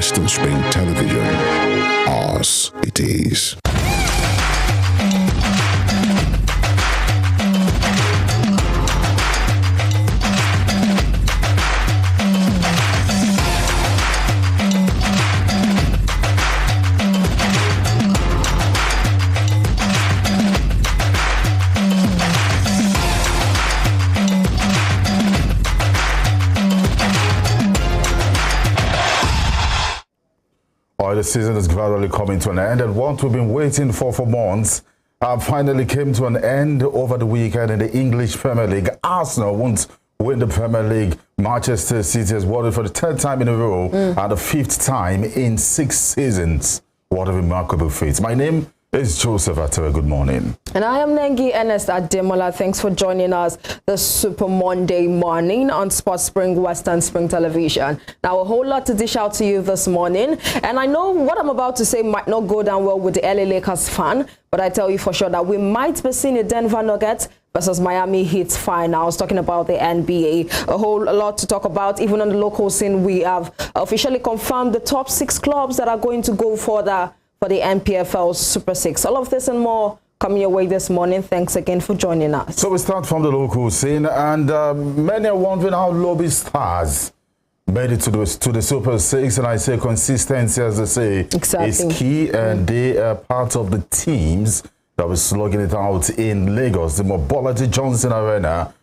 Western Spring Television. Ours it is. The season is gradually coming to an end, and what we've been waiting for months finally came to an end over the weekend in the English Premier League. Arsenal won't win the Premier League. Manchester City has won it for the 10th time in a row and the 5th time in 6 seasons. What a remarkable feat. My name is Joseph Atara. Good morning. And I am Nengi Ernest Ademola. Thanks for joining us this Super Monday morning on Sports Spring Western Spring Television. Now, a whole lot to dish out to you this morning. And I know what I'm about to say might not go down well with the LA Lakers fan, but I tell you for sure that we might be seeing a Denver Nuggets versus Miami Heat finals, talking about the NBA. A whole lot to talk about. Even on the local scene, we have officially confirmed the top 6 clubs that are going to go for the NPFL Super 6. All of this and more coming your way this morning. Thanks again for joining us. So we start from the local scene, and many are wondering how Lobby Stars made it to the Super 6, and I say consistency, as they say, is key, and they are part of the teams that were slugging it out in Lagos, the Mobolaji Johnson Arena,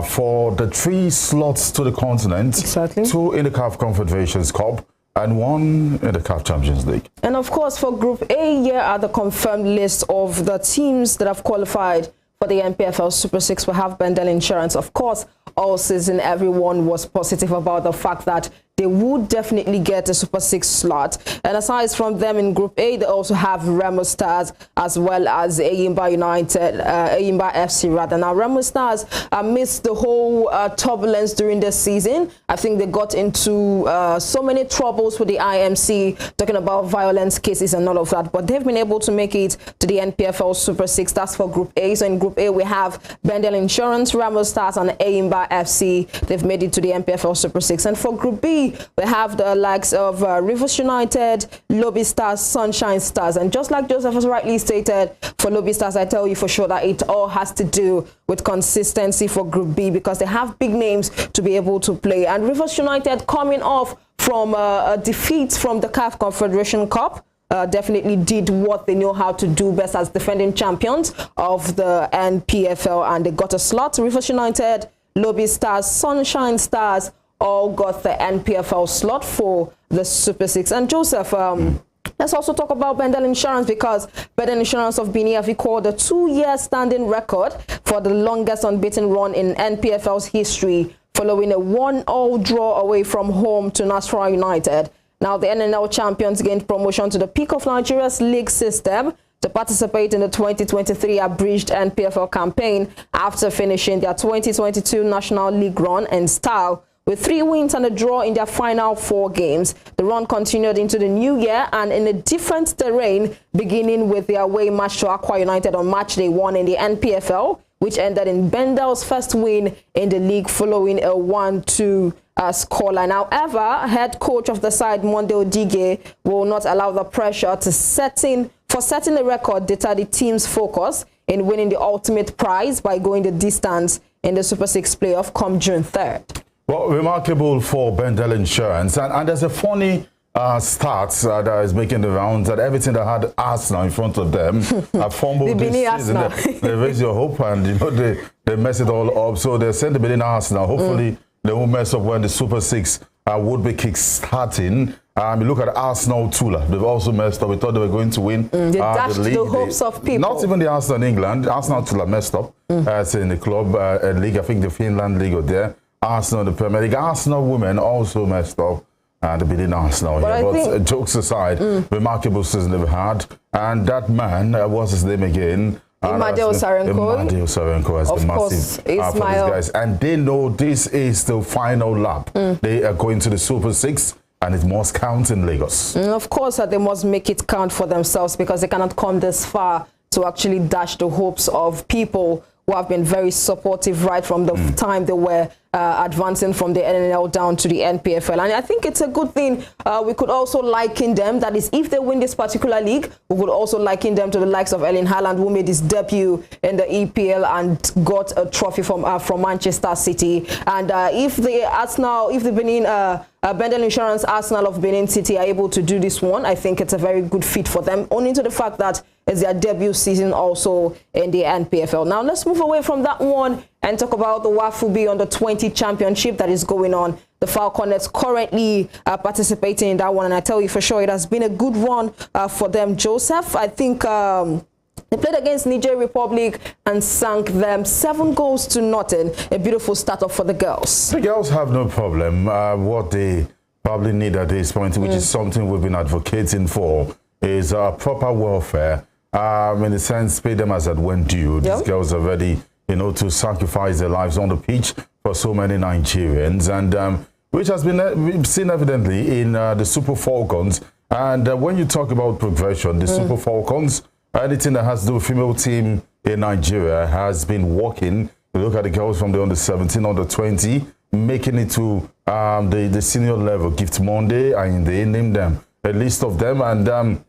for the 3 slots to the continent, 2 in the CAF Confederations Cup, and 1 in the CAF Champions League. And of course, for Group A, here are the confirmed list of the teams that have qualified for the NPFL Super 6. We have Bendel Insurance. Of course, all season, everyone was positive about the fact that they would definitely get a Super 6 slot. And aside from them in Group A, they also have Remo Stars as well as Eyimba United, Eyimba FC rather. Now, Remo Stars missed the whole turbulence during the season. I think they got into so many troubles with the IMC, talking about violence cases and all of that. But they've been able to make it to the NPFL Super 6. That's for Group A. So in Group A, we have Bendel Insurance, Remo Stars, and Eyimba FC. They've made it to the NPFL Super 6. And for Group B, we have the likes of Rivers United, Lobby Stars, Sunshine Stars. And just like Joseph has rightly stated, for Lobby Stars, I tell you for sure that it all has to do with consistency for Group B, because they have big names to be able to play. And Rivers United, coming off from a defeat from the CAF Confederation Cup, definitely did what they know how to do best as defending champions of the NPFL, and they got a slot. Rivers United, Lobby Stars, Sunshine Stars all got the NPFL slot for the Super 6. And Joseph, let's also talk about Bendel Insurance, because Bendel Insurance of Benin have recorded a 2-year standing record for the longest unbeaten run in NPFL's history, following a 1-1 draw away from home to Nasarawa United. Now, the NNL champions gained promotion to the peak of Nigeria's league system to participate in the 2023 abridged NPFL campaign after finishing their 2022 National League run in style with 3 wins and a draw in their final 4 games. The run continued into the new year and in a different terrain, beginning with the away match to Aqua United on match day 1 in the NPFL, which ended in Bendel's first win in the league following a 1-2 scoreline. However, head coach of the side, Monde Odige, will not allow the pressure to setting a record deter the team's focus in winning the ultimate prize by going the distance in the Super 6 playoff come June 3rd. Well, remarkable for Bendel Insurance. And there's a funny start that is making the rounds, that everything that had Arsenal in front of them fumbled this season. They raise your hope, and they mess it all up. So they send the Benin Arsenal. Hopefully they won't mess up when the Super 6 would be kick-starting. You look at Arsenal Tula. They've also messed up. We thought they were going to win they dashed the hopes of people. Not even the Arsenal in England. Arsenal Tula messed up. In the club league, I think the Finland league was there. Arsenal, the Premier League. Arsenal women also messed up, and the Benin Arsenal here. But jokes aside, remarkable season they've had. And that man, what's his name again? Imadeo Sarenko. Imadeo Sarenko has been massive for these guys. And they know this is the final lap. They are going to the Super 6. And it must count in Lagos. Of course, they must make it count for themselves, because they cannot come this far to actually dash the hopes of people who have been very supportive right from the time they were advancing from the NNL down to the NPFL. And I think it's a good thing. We could also liken them, that is, if they win this particular league, we could also liken them to the likes of Erling Haaland, who made his debut in the EPL and got a trophy from Manchester City. And if the Benin Bendel Insurance Arsenal of Benin City are able to do this one, I think it's a very good fit for them, owing to the fact that it's their debut season also in the NPFL. Now let's move away from that one and talk about the WAFUB Under-20 Championship that is going on. The Falconets currently participating in that one, and I tell you for sure it has been a good run for them, Joseph. I think they played against Niger Republic and sank them 7-0. A beautiful start off for the girls. The girls have no problem. What they probably need at this point, which is something we've been advocating for, is proper welfare. In a sense, pay them as it went due. These girls are ready, to sacrifice their lives on the pitch for so many Nigerians, and which has been seen evidently in the Super Falcons. And when you talk about progression, the Super Falcons, anything that has to do with female team in Nigeria has been working. You look at the girls from the under-17, under-20, making it to the senior level. Gift Monday, and they named them, a list of them, and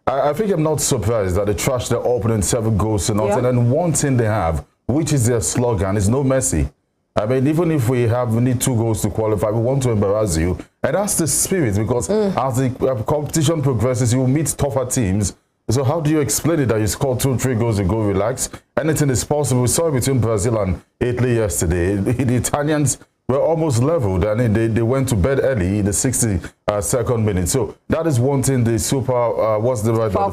I think I'm not surprised that they trashed their opponent 7-0. And one thing they have, which is their slogan, is no mercy. I mean, even if we need 2 goals to qualify, we want to embarrass you. And that's the spirit, because as the competition progresses, you will meet tougher teams. So how do you explain it that you scored 2-3 goals and go relax? Anything is possible. We saw it between Brazil and Italy yesterday. The Italians were almost leveled, and they went to bed early in the 62nd minute. So that is one thing the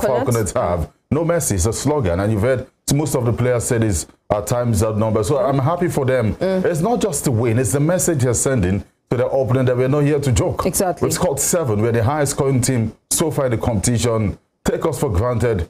Falconets have. No mercy, it's a slogan, and you've heard most of the players said is at times outnumbered. So I'm happy for them. It's not just the win, it's the message they're sending to the opponent that we're not here to joke. Exactly. We've scored 7. We're the highest scoring team so far in the competition. Take us for granted,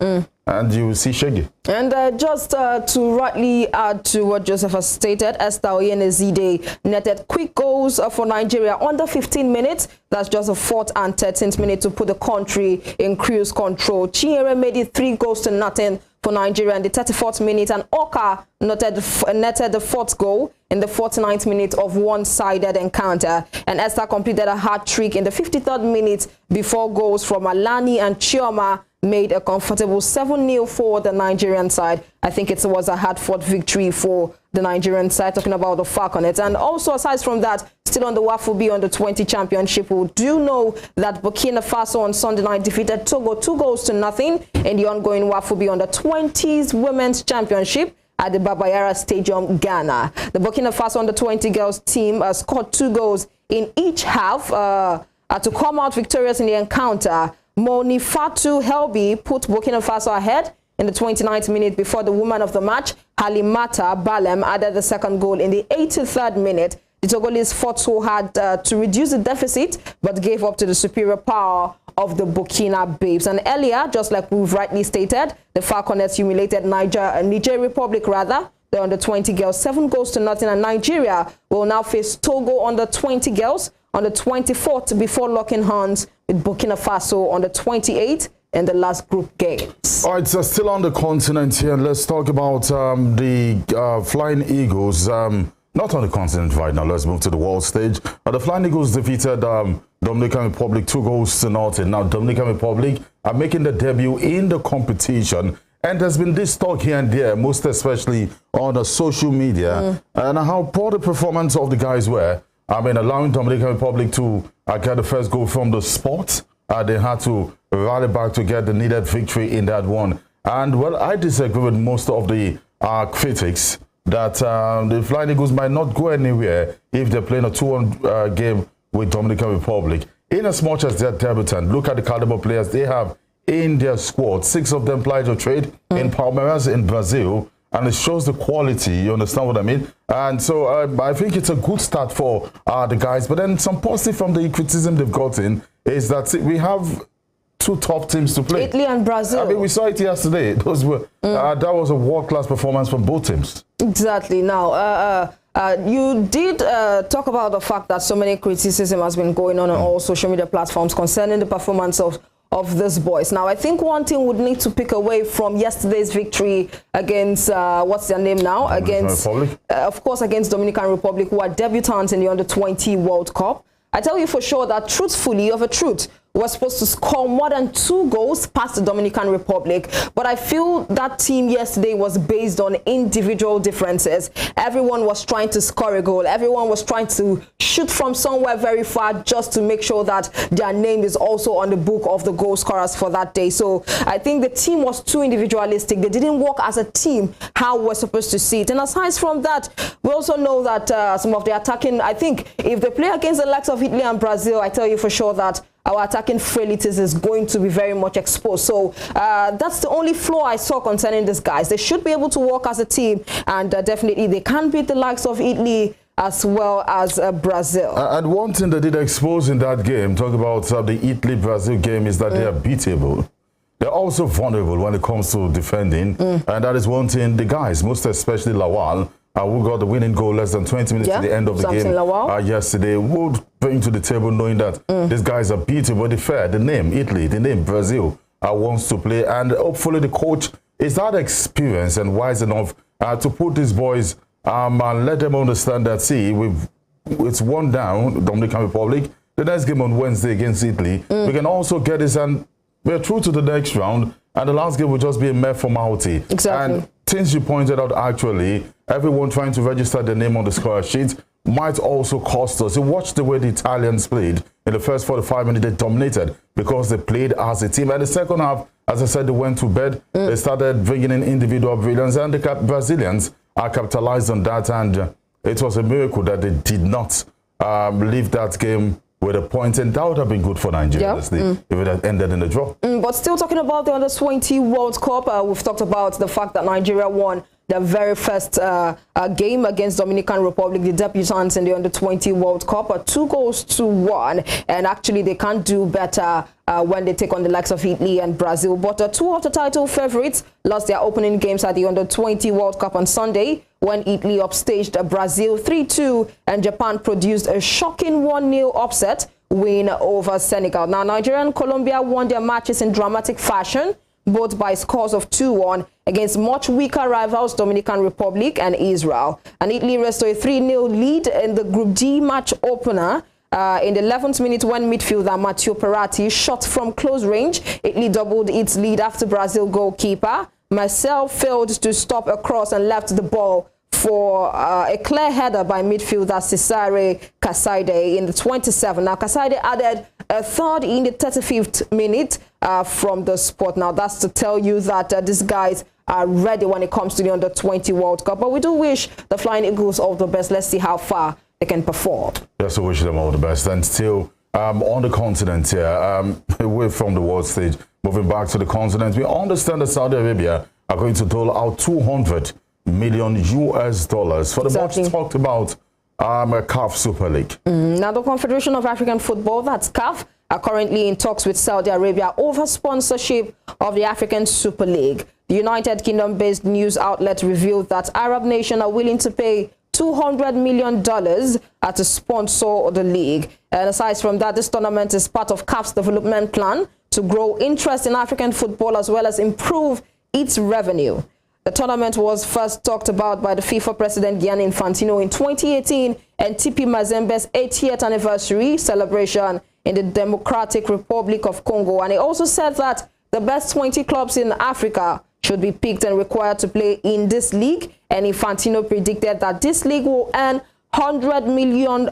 and you will see Shaggy. And just to rightly add to what Joseph has stated, Esther Oyenezide netted quick goals for Nigeria under 15 minutes. That's just the 4th and 13th minute to put the country in cruise control. Chinyere made it 3-0 for Nigeria in the 34th minute, and Oka netted the 4th goal in the 49th minute of one-sided encounter. And Esther completed a hat-trick in the 53rd minute before goals from Alani and Chioma made a comfortable 7-0 for the Nigerian side. I think it was a hard-fought victory for the Nigerian side, talking about the Falconets. And also, aside from that, still on the WAFUB Under-20 Championship, we do know that Burkina Faso on Sunday night defeated Togo 2-0 in the ongoing WAFUB Under-20s Women's Championship at the Babayara Stadium, Ghana. The Burkina Faso Under-20 girls team scored 2 goals in each half to come out victorious in the encounter. Monifatu Helbi put Burkina Faso ahead in the 29th minute before the woman of the match, Halimata Balem, added the 2nd goal in the 83rd minute. The Togolese fought so hard to reduce the deficit, but gave up to the superior power of the Burkina Babes. And earlier, just like we've rightly stated, the Falconets humiliated Niger Republic, the under-20 girls 7-0, and Nigeria will now face Togo under-20 girls on the 24th before locking hands with Burkina Faso on the 28th in the last group games. All right, so still on the continent here, and let's talk about the Flying Eagles. Not on the continent right now, let's move to the world stage. The Flying Eagles defeated Dominican Republic 2-0. Now, Dominican Republic are making their debut in the competition. And there's been this talk here and there, most especially on the social media, and how poor the performance of the guys were. I mean, allowing Dominican Republic to get the first goal from the spot. They had to rally back to get the needed victory in that one. And, well, I disagree with most of the critics that the Flying Eagles might not go anywhere if they're playing a 2-1 game with Dominican Republic. In as much as they're debutant, look at the caliber players they have in their squad. 6 of them plied a trade in Palmeiras in Brazil, and it shows the quality. You understand what I mean? And so I think it's a good start for the guys. But then some positive from the criticism they've gotten is that we have 2 top teams to play. Italy and Brazil. I mean, we saw it yesterday. Those were that was a world-class performance from both teams. Exactly. Now, you did talk about the fact that so many criticism has been going on all social media platforms concerning the performance of of these boys. Now, I think one thing would need to pick away from yesterday's victory against, what's their name now? Against, of course, against Dominican Republic, who are debutants in the Under-20 World Cup. I tell you for sure that, truthfully, of a truth, was supposed to score more than 2 goals past the Dominican Republic. But I feel that team yesterday was based on individual differences. Everyone was trying to score a goal. Everyone was trying to shoot from somewhere very far just to make sure that their name is also on the book of the goal scorers for that day. So I think the team was too individualistic. They didn't work as a team how we're supposed to see it. And aside from that, we also know that some of the attacking, I think if they play against the likes of Italy and Brazil, I tell you for sure that our attacking frailties is going to be very much exposed. So that's the only flaw I saw concerning these guys. They should be able to work as a team, and definitely they can beat the likes of Italy as well as Brazil. And one thing they did expose in that game, talk about the Italy-Brazil game, is that they are beatable. They're also vulnerable when it comes to defending, and that is one thing the guys, most especially Lawal, who got the winning goal less than 20 minutes to the end of the game yesterday, would bring to the table knowing that these guys are beatable. The fair, the name Italy, the name Brazil wants to play, and hopefully the coach is that experienced and wise enough to put these boys and let them understand that, see, it's 1 down, Dominican Republic. The next game on Wednesday against Italy, we can also get this, and we're through to the next round, and the last game will just be a mere formality. Exactly. And things you pointed out, actually, everyone trying to register their name on the score sheet might also cost us. You watch the way the Italians played in the first 45 minutes. They dominated because they played as a team. And the second half, as I said, they went to bed. They started bringing in individual brilliance, and the Brazilians capitalized on that. And it was a miracle that they did not leave that game with a point, and that would have been good for Nigeria if it had ended in a draw. But still talking about the Under-20 World Cup, we've talked about the fact that Nigeria won the very first game against Dominican Republic, the debutants in the Under-20 World Cup, 2-1, and actually they can't do better when they take on the likes of Italy and Brazil. But 2 of the title favorites lost their opening games at the Under-20 World Cup on Sunday, when Italy upstaged Brazil 3-2 and Japan produced a shocking 1-0 upset win over Senegal. Now, Nigeria and Colombia won their matches in dramatic fashion, both by scores of 2-1 against much weaker rivals Dominican Republic and Israel. And Italy restored a 3-0 lead in the Group D match opener. In the 11th minute, when midfielder Matteo Peratti shot from close range, Italy doubled its lead after Brazil goalkeeper Marcel failed to stop a cross and left the ball for a clear header by midfielder Cesare Casaide in the 27th. Now, Casaide added a third in the 35th minute from the spot. Now, that's to tell you that these guys are ready when it comes to the Under-20 World Cup. But we do wish the Flying Eagles all the best. Let's see how far they can perform. Yes, we wish them all the best. And still on the continent here, away from the world stage, moving back to the continent, we understand that Saudi Arabia are going to dole out $200 million for the much talked about CAF Super League. Now, the Confederation of African Football, that's CAF, are currently in talks with Saudi Arabia over sponsorship of the African Super League. The United Kingdom-based news outlet revealed that Arab nations are willing to pay $200 million to sponsor the league. And aside from that, this tournament is part of CAF's development plan to grow interest in African football as well as improve its revenue. The tournament was first talked about by the FIFA president Gianni Infantino in 2018 and TP Mazembe's 80th anniversary celebration in the Democratic Republic of Congo. And he also said that the best 20 clubs in Africa should be picked and required to play in this league. And Infantino predicted that this league will earn $100 million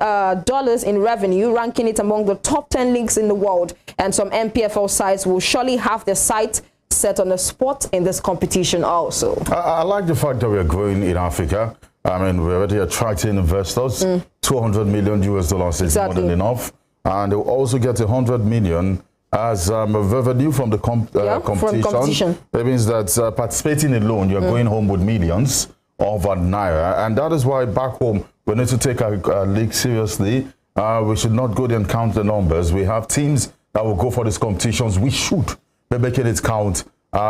in revenue, ranking it among the top 10 leagues in the world. And some MPFL sides will surely have their sight set on a spot in this competition also. I like the fact that we're growing in Africa. I mean, we're already attracting investors. $200 million is more than enough. And they'll also get $100 million as revenue from the competition. That means that participating alone, you're going home with millions of naira. And that is why back home, we need to take our league seriously. We should not go there and count the numbers. We have teams that will go for these competitions. We should be making it count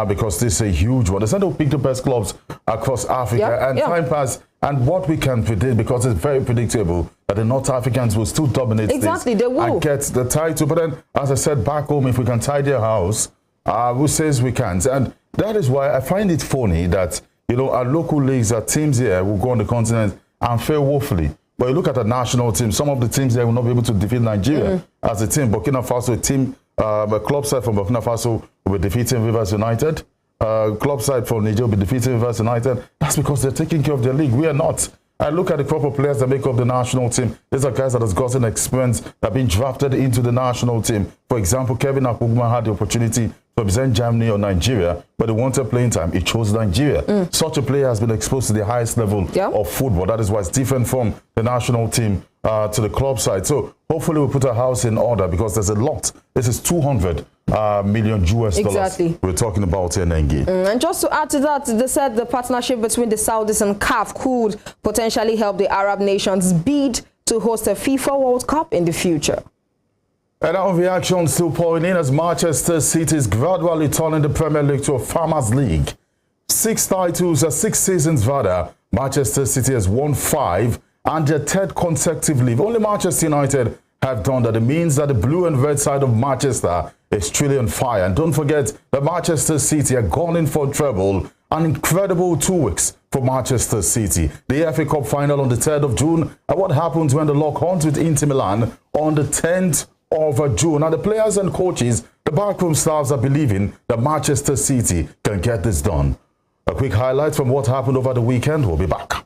because this is a huge one. They said they'll pick the best clubs across Africa. Time pass, And what we can predict, because it's very predictable, that the North Africans will still dominate exactly, this they will. and get the title. But then, as I said, back home, if we can tidy a house, who says we can't? And that is why I find it funny that, you know, our local leagues, our teams here will go on the continent and fail woefully. But you look at the national team, some of the teams there will not be able to defeat Nigeria as a team. Burkina Faso, a team, a club side from Burkina Faso will be defeating Rivers United. Club side from Niger will be defeating Rivers United. That's because they're taking care of their league. We are not. I look at the proper players that make up the national team. These are guys that has gotten experience, that have been drafted into the national team. For example, Kevin Akpoguma had the opportunity to represent Germany or Nigeria, but he wanted playing time. He chose Nigeria. Such a player has been exposed to the highest level of football. That is why it's different from the national team to the club side. So hopefully we'll put our house in order, because there's a lot. This is 200 million US dollars we're talking about here, Nengi. And just to add to that, they said the partnership between the Saudis and CAF could potentially help the Arab nations bid to host a FIFA World Cup in the future. And now reaction still pouring in as Manchester City is gradually turning the Premier League to a farmers' league. 6 titles, 6 seasons rather. Manchester City has won 5 and their 3rd consecutively. Only Manchester United have done that. It means that the blue and red side of Manchester is truly on fire. And don't forget that Manchester City are gone in for treble. An incredible 2 weeks for Manchester City. The FA Cup final on the 3rd of June. And what happens when the lock horns with Inter Milan on the 10th of June? Now the players and coaches, the backroom staffs are believing that Manchester City can get this done. A quick highlight from what happened over the weekend. We'll be back.